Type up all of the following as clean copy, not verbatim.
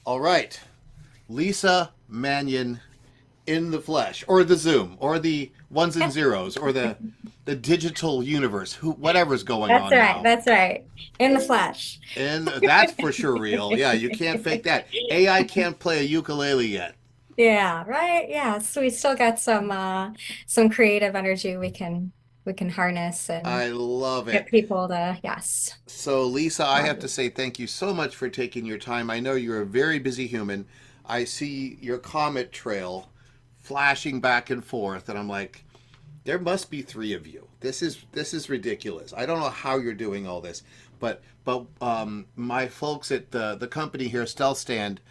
All right. Lisa Mannion in the flesh, or the Zoom, or the ones and zeros, or the digital universe, who whatever's going That's on right. now. That's right. In the flesh. And that's for sure real. Yeah, you can't fake that. AI can't play a ukulele yet. Yeah, right. Yeah. So we still got some creative energy we can harness and I love get it. people to, yes. So, Lisa, I have to say thank you so much for taking your time. I know you're a very busy human. I see your comet trail flashing back and forth, and I'm like, there must be three of you. This is ridiculous. I don't know how you're doing all this, but my folks at the company here, Stealth Stand,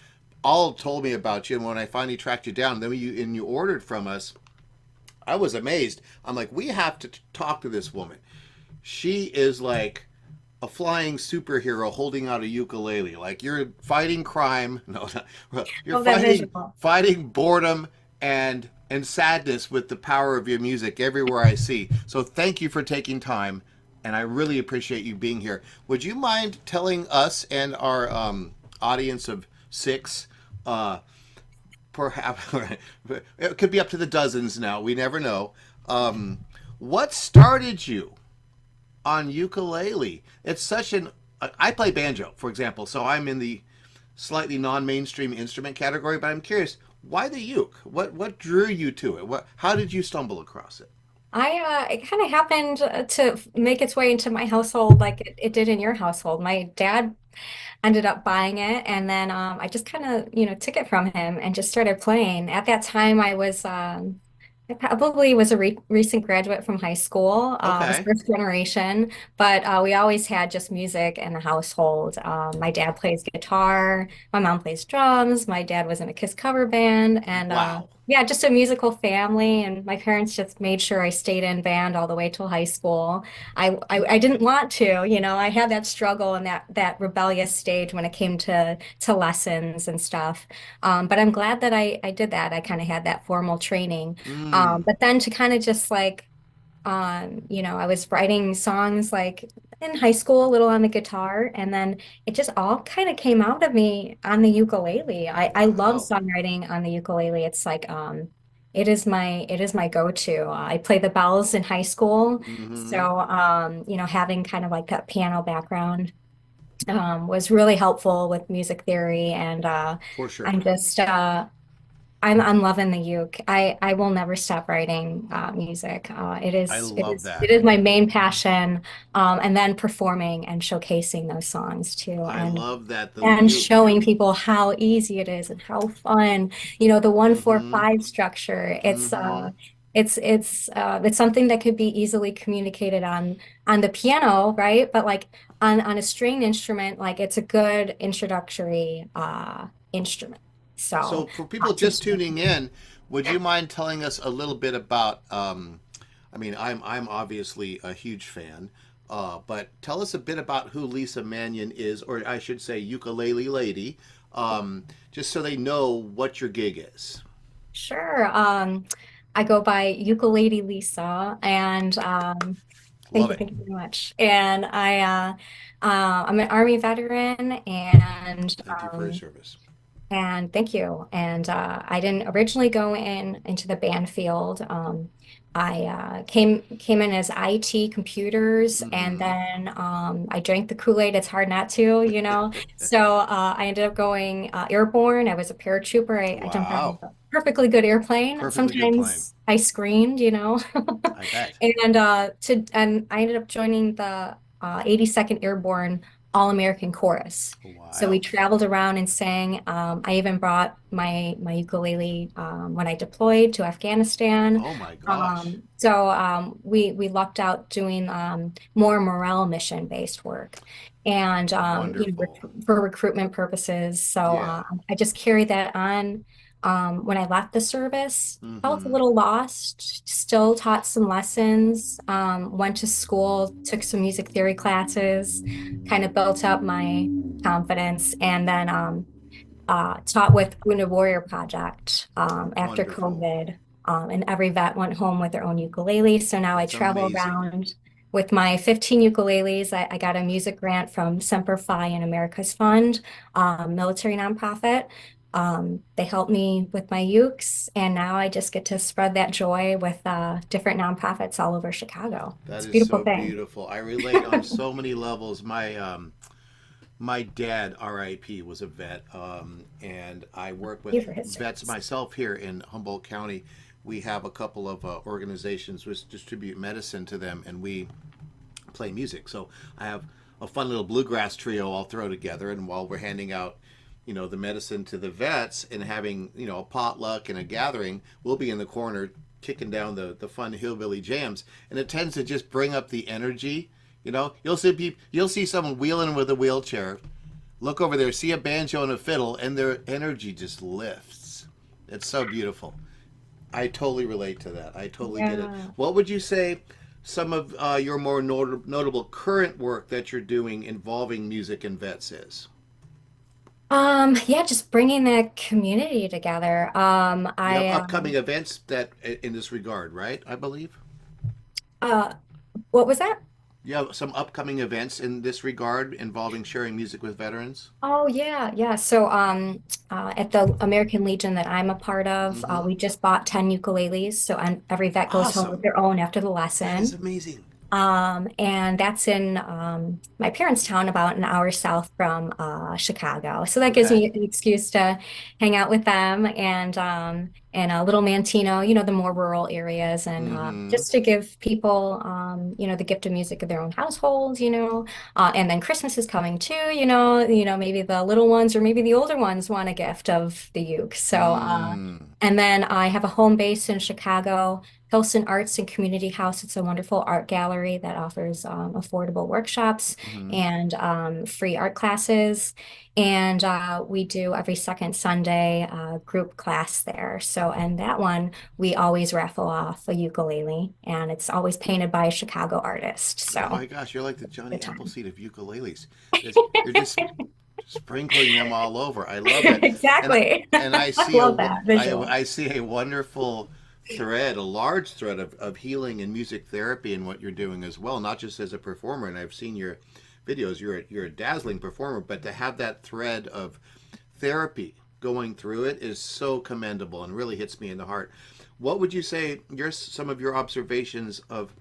all told me about you. And when I finally tracked you down, then you ordered from us, I was amazed. I'm like, we have to talk to this woman. She is like a flying superhero holding out a ukulele. Like you're fighting crime. No, you're Love that visual. fighting boredom and sadness with the power of your music everywhere I see. So thank you for taking time, and I really appreciate you being here. Would you mind telling us and our audience of six, uh, perhaps it could be up to the dozens now. We never know. Um, what started you on ukulele? It's such an I play banjo, for example, so I'm in the slightly non-mainstream instrument category. But I'm curious, why the uke? What drew you to it? What how did you stumble across it? It kind of happened to make its way into my household like it did in your household. My dad ended up buying it, and then I just kind of, took it from him and just started playing. At that time, I probably was a recent graduate from high school. I was Okay. first generation, but we always had just music in the household. My dad plays guitar, my mom plays drums, my dad was in a Kiss cover band, and Wow. yeah, just a musical family. And my parents just made sure I stayed in band all the way till high school. I didn't want to, I had that struggle and that rebellious stage when it came to lessons and stuff. But I'm glad that I did that. I kind of had that formal training. Mm. But then to kind of just like I was writing songs like in high school, a little on the guitar, and then it just all kind of came out of me on the ukulele. I love Wow. songwriting on the ukulele. It's like it is my go-to. I play the bells in high school, Mm-hmm. so having kind of like that piano background was really helpful with music theory, and For sure. I'm just I'm loving the uke. I will never stop writing music. It I is it love is it that. is my main passion. And then performing and showcasing those songs too, I and love that the and you. showing people how easy it is and how fun. The 1-4-5 structure. It's Mm-hmm. it's something that could be easily communicated on the piano, right? But like on a stringed instrument, like it's a good introductory instrument. So. So, for people To just tuning in, would you mind telling us a little bit about? I mean, I'm obviously a huge fan, but tell us a bit about who Lisa Mannion is, or I should say, Ukulele Lady, just so they know what your gig is. Sure. I go by UkuLady Lisa, and thank Love you, it. thank you very much. And I'm an Army veteran, and Thank you for your service. thank you. And I didn't originally go into the band field. I came in as IT computers, and Mm-hmm. then I drank the Kool-Aid. It's hard not to. So I ended up going airborne. I was a paratrooper. I jumped out of Wow. a perfectly good airplane. Perfectly good plane. Sometimes I screamed. I bet. And I ended up joining the 82nd Airborne All-American Chorus. So we Wow. traveled around and sang. I even brought my ukulele when I deployed to Afghanistan. Oh my gosh. We lucked out doing more morale mission based work, and Wonderful. for recruitment purposes. So Yeah. I just carried that on. When I left the service, felt a Mm-hmm. little lost. Still taught some lessons. Went to school, took some music theory classes, kind of built up my confidence, and then taught with Wounded Warrior Project after Wonderful. COVID. And every vet went home with their own ukulele. So now I That's travel amazing. around. with my 15 ukuleles, I got a music grant from Semper Fi and America's Fund, military nonprofit. They helped me with my ukes, and now I just get to spread that joy with different nonprofits all over Chicago. That It's a is beautiful so thing. beautiful. I relate on so many levels. My dad, RIP, was a vet, and I work Thank with you for his vets service. myself here in Humboldt County. We have a couple of organizations which distribute medicine to them, and we play music. So I have a fun little bluegrass trio I'll throw together, and while we're handing out, the medicine to the vets and having, a potluck and a gathering, we'll be in the corner kicking down the fun hillbilly jams, and it tends to just bring up the energy. You'll see someone wheeling with a wheelchair, look over there, see a banjo and a fiddle, and their energy just lifts. It's so beautiful. I totally relate to that. I totally get it. Yeah. What would you say some of your more notable current work that you're doing involving music and vets is? Yeah, just bringing that community together. You have upcoming events that in this regard, right? I believe Uh, what was that? you have some upcoming events in this regard involving sharing music with veterans. Oh yeah, yeah. So at the American Legion that I'm a part of, Mm-hmm. we just bought 10 ukuleles. So every vet goes home with Awesome. their own after the That is lesson. amazing. And that's in my parents' town, about an hour south from Chicago. So that gives Okay. me an excuse to hang out with them and Little Mantino, the more rural areas, and Mm-hmm. just to give people, the gift of music of their own households, and then Christmas is coming too, maybe the little ones or maybe the older ones want a gift of the uke. So, Mm. and then I have a home base in Chicago. Pilsen Arts and Community House. It's a wonderful art gallery that offers affordable workshops Mm-hmm. and free art classes. And we do every second Sunday group class there. So, and that one, we always raffle off a ukulele, and it's always painted by a Chicago artist. Oh So, my gosh, you're like the Johnny good time. Appleseed of ukuleles. You're just sprinkling them all over. I love that, and Exactly. and I I see love that visual. I see a wonderful thread, a large thread of healing and music therapy in what you're doing as well, not just as a performer. And I've seen your videos. You're a dazzling performer, but to have that thread of therapy going through it is so commendable and really hits me in the heart. What would you say your some of your observations of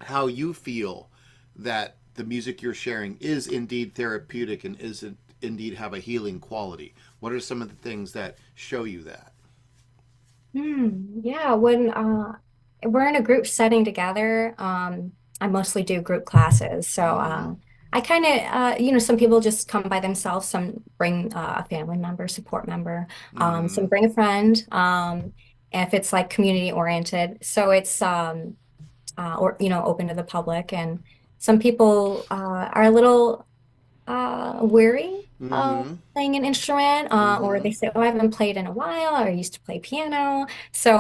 how you feel that the music you're sharing is indeed therapeutic and is indeed have a healing quality? What are some of the things that show you that? Yeah, when we're in a group setting together, I mostly do group classes. So Mm-hmm. I kind of, some people just come by themselves, some bring a family member, support member, Mm-hmm. some bring a friend, if it's like community oriented. So it's, or, open to the public. And some people are a little weary of Mm-hmm. playing an instrument, or Mm-hmm. they say, "Oh, I haven't played in a while," or "I used to play piano." So,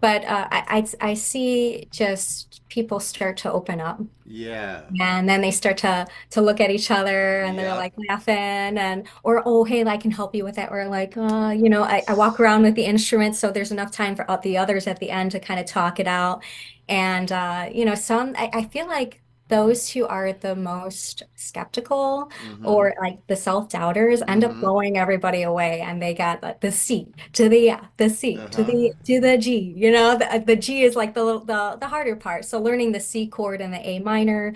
but I see just people start to open up, Yeah. and then they start to look at each other, and they're Yep. like laughing, and or oh, hey, I can help you with that, or like, I walk around with the instrument, so there's enough time for the others at the end to kind of talk it out, and I feel like those who are the most skeptical Mm-hmm. or like the self-doubters end up Mm-hmm. blowing everybody away, and they got like the C to the F, the C to Uh-huh. the G. The G is like the harder part. So learning the C chord and the A minor,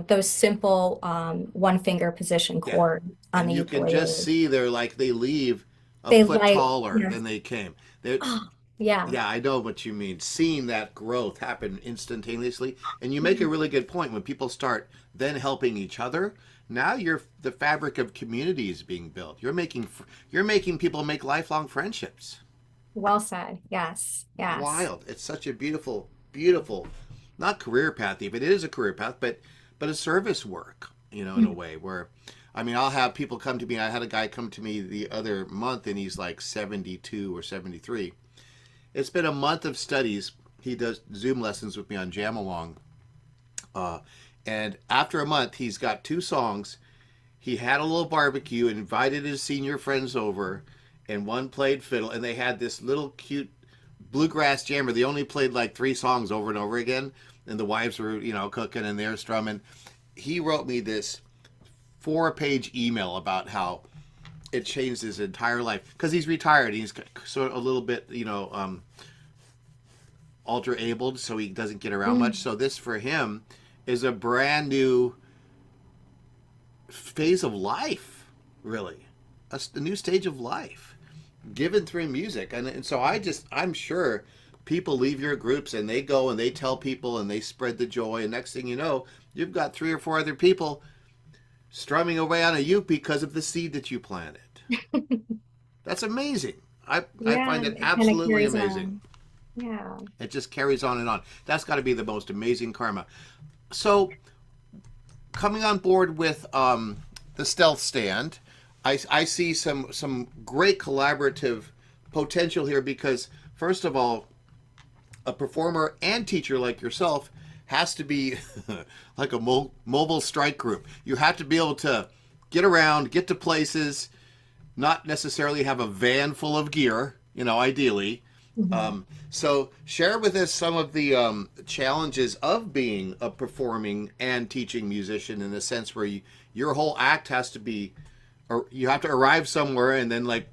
those simple one finger position Yeah. chord on And the you can just ukulele. see they leave a They foot like, taller yes. than they came. They're Oh, yeah. Yeah, I know what you mean. Seeing that growth happen instantaneously, and you make a really good point. When people start then helping each other, now the fabric of community is being built. You're making people make lifelong friendships. Well said. Yes. Yes. Wild. It's such a beautiful, beautiful, not career path even. It is a career path, but a service work. In a way where, I mean, I'll have people come to me. I had a guy come to me the other month, and he's like 72 or 73. It's been a month of studies. He does Zoom lessons with me on JamAlong. Uh, and after a month, he's got two songs. He had a little barbecue, invited his senior friends over, and one played fiddle. And they had this little cute bluegrass jammer. They only played like three songs over and over again, and the wives were, cooking and they're strumming. He wrote me this 4-page email about how it changed his entire life because he's retired. He's sort of a little bit, alter abled, so he doesn't get around much. Mm. So this for him is a brand new phase of life, really, a new stage of life given through music. And so I'm sure people leave your groups and they go and they tell people and they spread the joy. And next thing you know, you've got 3 or 4 other people strumming away on a uke because of the seed that you planted. That's amazing. I Yeah, find it it kind of absolutely carries amazing. on. Yeah. It just carries on and on. That's got to be the most amazing karma. So, coming on board with the stealth stand, I see some great collaborative potential here because first of all, a performer and teacher like yourself has to be like a mobile strike group. You have to be able to get around, get to places, not necessarily have a van full of gear, ideally. Mhm. So share with us some of the challenges of being a performing and teaching musician in the sense where your whole act has to be, or you have to arrive somewhere and then like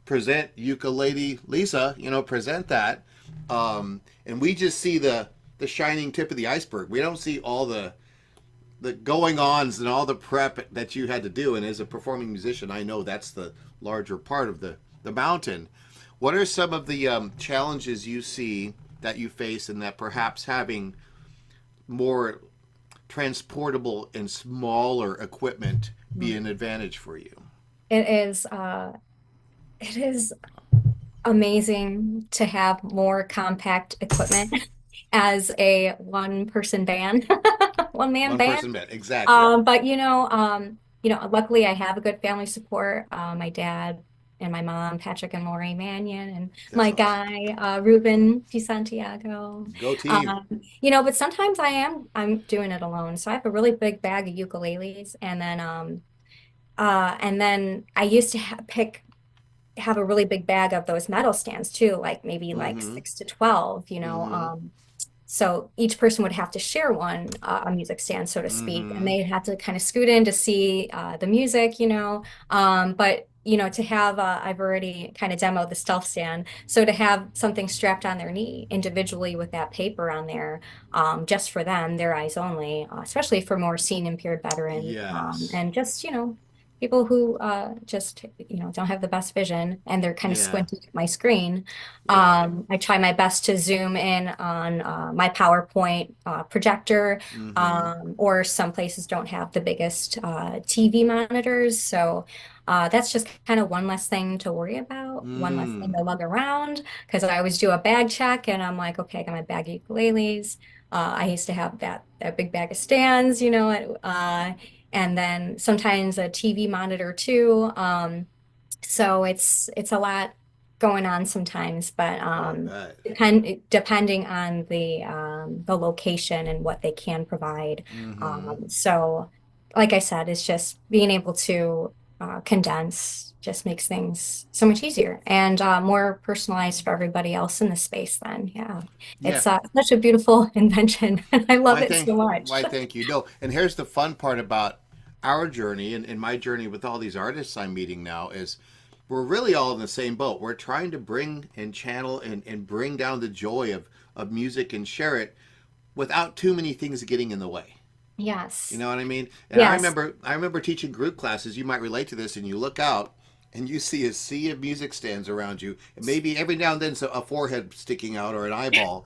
present UkuLady Lisa, present that. And we just see the shining tip of the iceberg. We don't see all the going ons and all the prep that you had to do. And as a performing musician, I know that's the larger part of the mountain. What are some of the challenges you see that you face, and that perhaps having more transportable and smaller equipment be an advantage for you? It is it is amazing to have more compact equipment as a one person band, one man One band. person bed, exactly. But luckily I have a good family support. My dad and my mom, Patrick and Lori Mannion, and my That's awesome. guy, Ruben DiSantiago. Go team. But sometimes I'm doing it alone. So I have a really big bag of ukuleles, and then I used to have a really big bag of those metal stands too, like maybe like Mm-hmm. 6 to 12. Mm-hmm. So each person would have to share one, a music stand, so to speak, and Mm-hmm. they had to kind of scoot in to see the music. But to have, I've already kind of demoed the stealth stand. So to have something strapped on their knee individually with that paper on there, just for them, their eyes only, especially for more seeing impaired veterans, Yes. and just people who just don't have the best vision and they're kind of Yeah. squinting at my screen. Yeah. I try my best to zoom in on my PowerPoint projector, Mm-hmm. or some places don't have the biggest TV monitors. So that's just kind of one less thing to worry about, one less thing Mm. to lug around, because I always do a bag check and I'm like, okay, I got my bag of ukuleles. I used to have that big bag of stands, and then sometimes a TV monitor too. So it's a lot going on sometimes, but Oh, I bet. depending on the location and what they can provide. Mm-hmm. So like I said, it's just being able to condense just makes things so much easier and more personalized for everybody else in the space then. Yeah. Yeah. It's such a beautiful invention. I love Why it thank so much. why thank you. No, and here's the fun part about our journey and my journey with all these artists I'm meeting now is we're really all in the same boat. We're trying to bring and channel and bring down the joy of music and share it without too many things getting in the way. You Yes. know what I mean? And Yes. I remember teaching group classes. You might relate to this, and you look out and you see a sea of music stands around you, and maybe every now and then a forehead sticking out or an eyeball,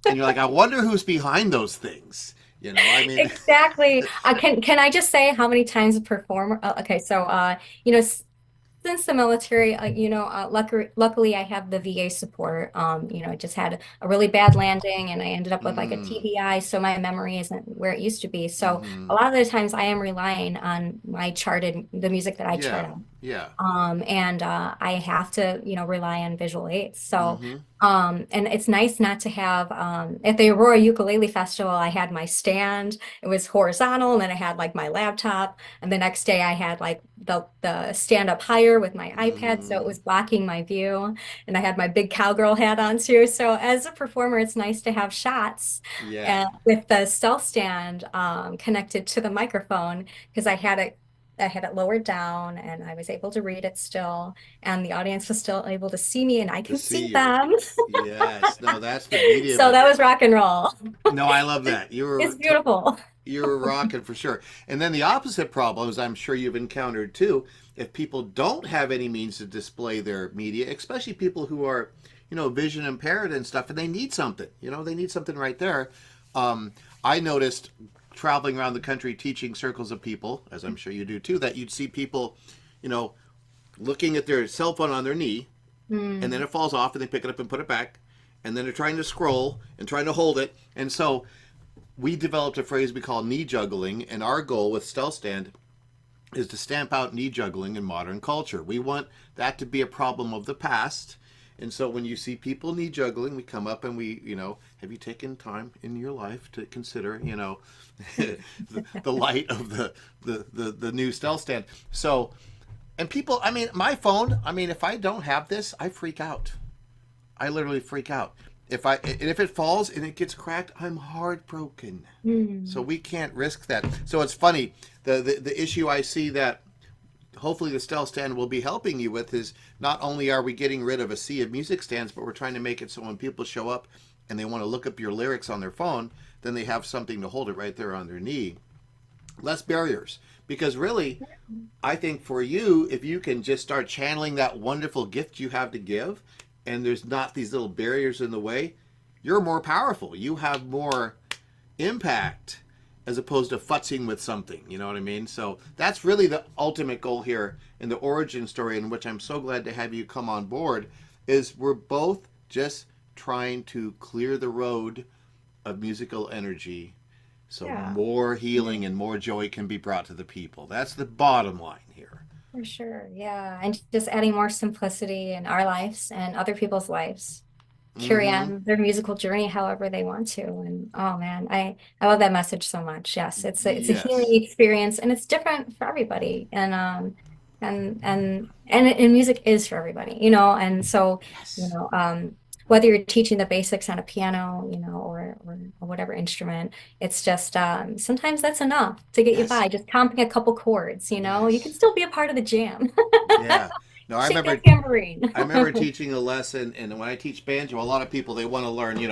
and you're like, I wonder who's behind those things. I mean, Exactly. Can I just say how many times a performer? Okay, so since the military, luckily I have the VA support. I just had a really bad landing, and I ended up with like a mm, TBI, so my memory isn't where it used to be. So mm-hmm. a lot of the times I am relying on the music that I chart Yeah, on. Yeah. And I have to, rely on visual aids. So, Mm-hmm. and it's nice not to have, at the Aurora Ukulele Festival, I had my stand. It was horizontal, and then I had like my laptop. And the next day I had like the stand up higher with my iPad, so it Mm, was blocking my view. And I had my big cowgirl hat on too. So as a performer, it's nice to have shots yeah. with the stealth stand connected to the microphone because I had it lowered down and I was able to read it still, and the audience was still able to see me and I To could see see you. them. Yes. No, that's the beauty of So it. that was rock and roll. No, I love that. It's beautiful. You were rocking for sure. And then the opposite problems I'm sure you've encountered too. If people don't have any means to display their media, especially people who are, vision impaired and stuff, and they need something. They need something right there. Um, I noticed traveling around the country teaching circles of people, as I'm sure you do too, that you'd see people, you know, looking at their cell phone on their knee, and then Mm, it falls off, and they pick it up and put it back, and then they're trying to scroll and trying to hold it, and so we developed a phrase we call knee juggling, and our goal with Stealth Stand is to stamp out knee juggling in modern culture. We want that to be a problem of the past. And so when you see people knee juggling, we come up and we, have you taken time in your life to consider, the light of the new Stealth Stand? So, and people, I mean, my phone, I mean, if I don't have this, I freak out. I literally freak out. If it falls and it gets cracked, I'm heartbroken. So mm. we can't risk that. So it's funny. The issue I see that hopefully the Stealth Stand will be helping you with is not only are we getting rid of a sea of music stands, but we're trying to make it so when people show up and they want to look up your lyrics on their phone, then they have something to hold it right there on their knee. Less barriers. Because really, I think for you, if you can just start channeling that wonderful gift you have to give, and there's not these little barriers in the way, you're more powerful. You have more impact as opposed to futzing with something. You know what I mean? So that's really the ultimate goal here in the origin story, in which I'm so glad to have you come on board. Is we're both just trying to clear the road of musical energy so Yeah. more healing and more joy can be brought to the people. That's the bottom line here. For sure. Yeah. And just adding more simplicity in our lives and other people's lives. Carry Mm-hmm. on their musical journey however they want to. And oh man, I love that message so much. Yes, it's a healing Yes. experience and it's different for everybody. And music is for everybody, and so, you Yes. know, whether you're teaching the basics on a piano, or whatever instrument, it's just sometimes that's enough to get you Yes. by. Just comping a couple chords, you can Yes. still be a part of the jam. Yeah. No, I Shake that remember tambourine. I remember teaching a lesson, and when I teach banjo, a lot of people they want to learn, they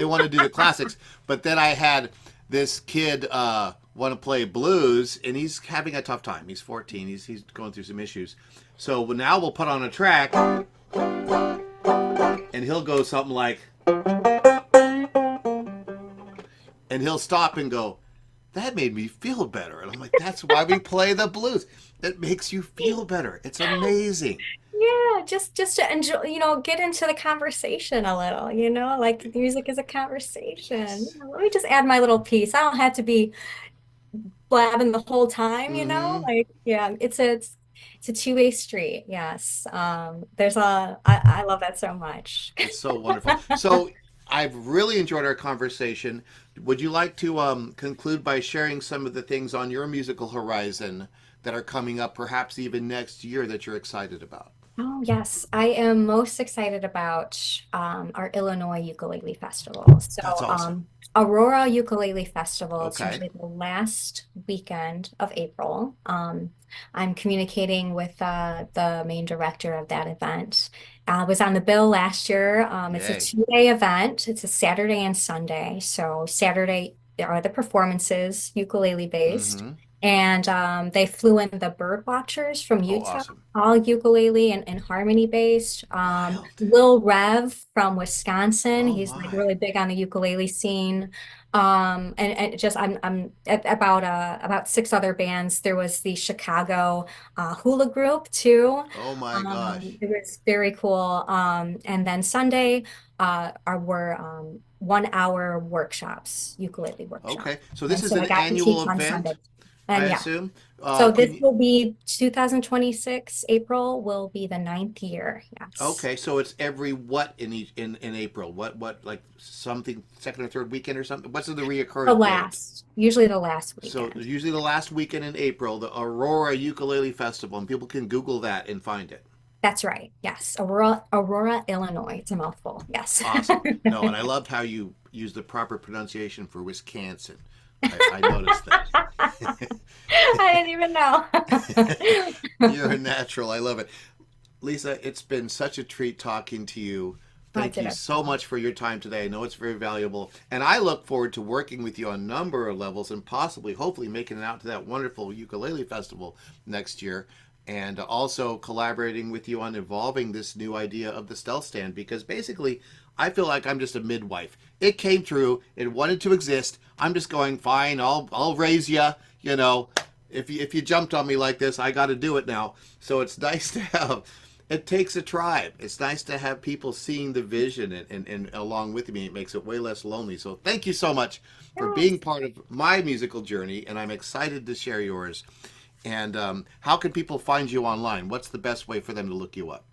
want to do the classics. But then I had this kid want to play blues, and he's having a tough time. He's 14. He's going through some issues. So now we'll put on a track, and he'll go something like, and he'll stop and go, that made me feel better. And I'm like, that's why we play the blues. It makes you feel better. It's amazing. Yeah, just to enjoy, get into the conversation a little, like music is a conversation. Yes. Let me just add my little piece. I don't have to be blabbing the whole time, Mm-hmm. like, yeah, it's a two-way street. Yes. I love that so much. It's so wonderful. So I've really enjoyed our conversation. Would you like to conclude by sharing some of the things on your musical horizon that are coming up, perhaps even next year, that you're excited about? Oh, yes. I am most excited about our Illinois Ukulele Festival. So, That's awesome. Aurora Ukulele Festival, it's Okay. usually the last weekend of April. I'm communicating with the main director of that event. I was on the bill last year. It's a Yay. 2-day event. It's a Saturday and Sunday. So, Saturday there are the performances, ukulele based. Mm-hmm. And they flew in the bird watchers from Oh, Utah, awesome. all ukulele and harmony based. Wild. Lil Rev from Wisconsin, Oh he's like my. really big on the ukulele scene. And just I'm at about six other bands. There was the Chicago hula group too. Oh my gosh. It was very cool. And then Sunday were 1 hour workshops, ukulele workshops. Okay. So this And is so an I got to annual teach on event. Sunday. I And yeah, assume. so Can this you? will be 2026. April will be the ninth year. Yes. Okay, so it's every what in each in April? What like something second or third weekend or something? What's the The reoccurring date? last, usually the last So weekend. usually the last weekend in April, the Aurora Ukulele Festival, and people can Google that and find it. That's right. Yes. Aurora, Illinois. It's a mouthful. Yes. Awesome. No, and I loved how you use the proper pronunciation for Wisconsin. I noticed that. I didn't even know. You're a natural. I love it. Lisa, it's been such a treat talking to you. I Thank did you it. so much for your time today. I know it's very valuable. And I look forward to working with you on a number of levels and possibly, hopefully, making it out to that wonderful ukulele festival next year. And also collaborating with you on evolving this new idea of the stealth stand because basically, I feel like I'm just a midwife. It came true, it wanted to exist. I'm just going, fine, I'll raise you, you know. If you jumped on me like this, I got to do it now. So it's nice to have it takes a tribe. It's nice to have people seeing the vision and along with me. It makes it way less lonely. So thank you so much for being Yes. part of my musical journey, and I'm excited to share yours. And how can people find you online? What's the best way for them to look you up?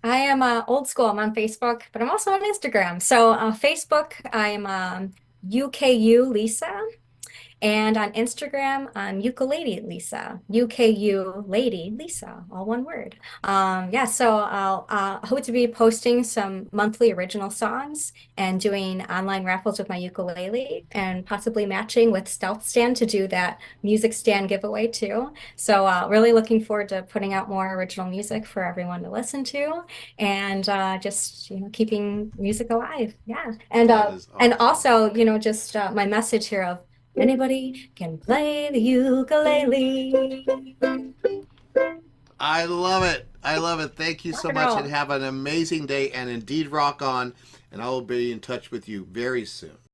I am old school. I'm on Facebook, but I'm also on Instagram. So Facebook, I'm UKU Lisa. And on Instagram, I'm UkuLady Lisa, UKU Lady Lisa, all one word. Yeah, so I'll hope to be posting some monthly original songs and doing online raffles with my ukulele and possibly matching with Stealth Stand to do that music stand giveaway too. So really looking forward to putting out more original music for everyone to listen to and just keeping music alive. Yeah, That is and awesome. also just my message here of anybody can play the ukulele. I love it. I love it. Thank you Rock so and much and roll. have an amazing day and indeed rock on. And I will be in touch with you very soon.